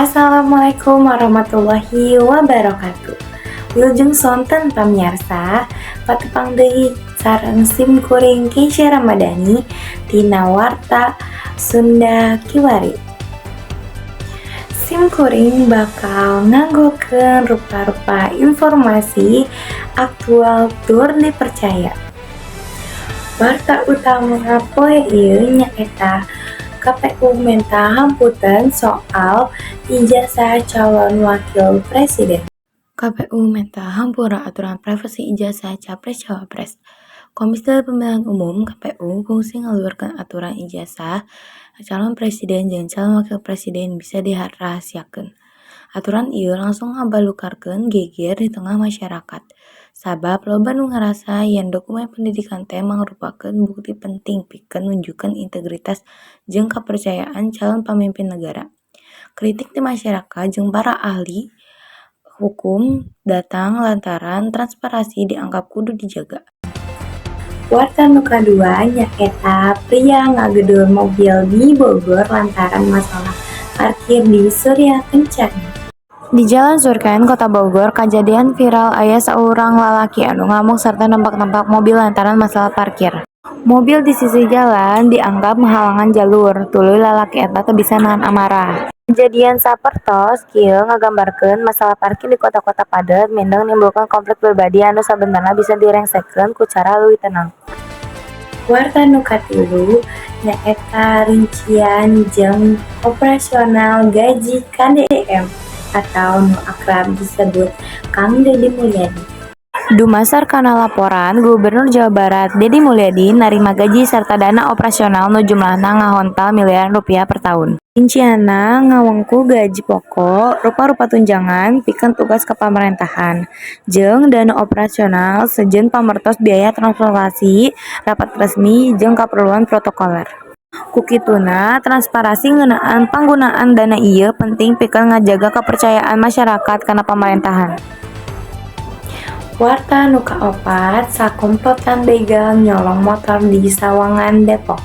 Assalamualaikum warahmatullahi wabarakatuh. Wilujeng sonten pamirsa, patepang deui sareng simkuring Keisha Ramadhani tina warta Sunda Kiwari. Simkuring bakal nganggokeun rupa-rupa informasi aktual tur dipercaya. Warta utama poe ieu nyaeta KPU minta hamputan soal ijazah calon wakil presiden. KPU minta hampura aturan privasi ijazah capres-cawapres. Komisi Pemilihan Umum KPU kungsi ngaluarkeun aturan ijazah calon presiden jeung calon wakil presiden bisa dirahasiakeun. Aturan ieu langsung ngabalukarkeun geger di tengah masyarakat. Sabab loba nu ngarasa yen dokumen pendidikan teh mangrupakeun bukti penting pikeun nunjukkeun integritas jeung kepercayaan calon pamimpin negara. Kritik di masyarakat jeung para ahli hukum datang lantaran transparansi dianggap kudu dijaga. Warta nu kadua nyaeta pria ngagedor mobil di Bogor lantaran masalah parkir di Surya Kencana. Di Jalan Surken, Kota Bogor, kejadian viral aya saurang lalaki anu ngamuk sarta nempak-nempak mobil lantaran masalah parkir. Mobil di sisi jalan dianggap menghalangan jalur, tuluy lalaki eta teu bisa nahan amarah. Kejadian sapertos kieu ngagambarkeun masalah parkir di kota-kota padet mindeng nimbulkeun konflik pribadi anu sabentarna bisa direngsekkeun ku cara leuwih tenang. Warta nu katilu nyaeta rincian jeung operasional gaji KDM atau nu akrab disebut Kang Deddy Mulyadi. Dumasar kana laporan, Gubernur Jawa Barat Deddy Mulyadi narima gaji serta dana operasional nu jumlahna ngahontal miliaran rupiah per tahun. Rincianna ngawengku gaji pokok, rupa-rupa tunjangan pikeun tugas kepamerintahan, jeung dana operasional sejen pamertos biaya transportasi, rapat resmi, jeung kaperluan protokoler. Kukituna, transparansi ngeunaan panggunaan dana ieu penting pikeun ngajaga kepercayaan masyarakat kana pamerintahan. Warta nu kaopat, sakomplotan begal nyolong motor di Sawangan Depok.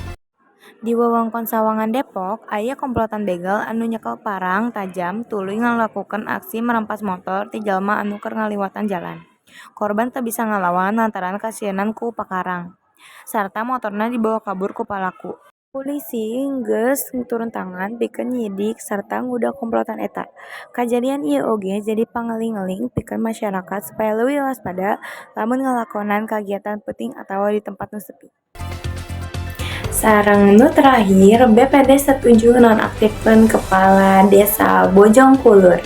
Di wewengkon Sawangan Depok, aya komplotan begal anu nyekel parang tajam tuluy ngalakukeun aksi merampas motor ti jalma anu keur ngaliwatan jalan. Korban teu bisa ngalawan lantaran kasienan ku pakarang, sarta motorna dibawa kabur ku palaku. Polisi geus turun tangan pikeun nyidik sarta ngudag komplotan eta. Kajadian ieu oge jadi pangeling-eling pikeun masyarakat supaya leuwih waspada lamun ngalakonan kagiatan peuting atawa di tempat nu sepi. Sareng nu terakhir, BPD setuju nonaktifkeun Kepala Desa Bojongkulur.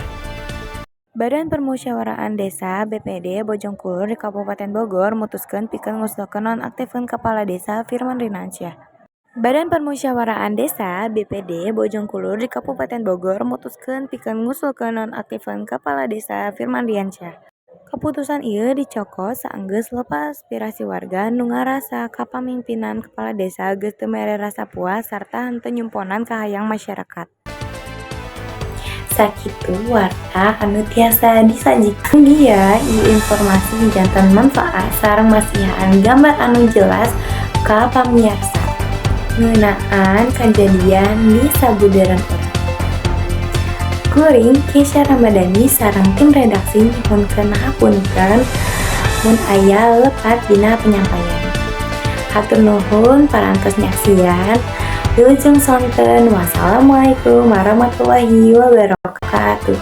Badan Permusyawaraan Desa BPD Bojongkulur di Kabupaten Bogor mutuskeun pikeun ngusulkeun nonaktifkeun Kepala Desa Firman Rinansyah. Badan Permusyawaraan Desa BPD Bojongkulur di Kabupaten Bogor mutuskeun pikeun ngusulkeun nonaktifkeun Kepala Desa Firman Rinansyah. Keputusan ieu dicokot saenggeus lepas aspirasi warga nu ngarasa kapamimpinan kepala desa geus teu mere rasa puas sarta henteu nyumponan ka hayang masyarakat. Sakitu warta anu tiasa disajikeun dia ieu informasi janten manfaat sareng masihan gambar anu jelas ka pamirsa ngeunaan kajadian di sabudeureun urang. Kuring Keisha Ramadhani sareng tim redaksi nyuhunkeun hapunten mun aya lepat dina penyampaian. Hatur nuhun parantos nyaksian. Wilujeng sonten. Wassalamualaikum warahmatullahi wabarakatuh.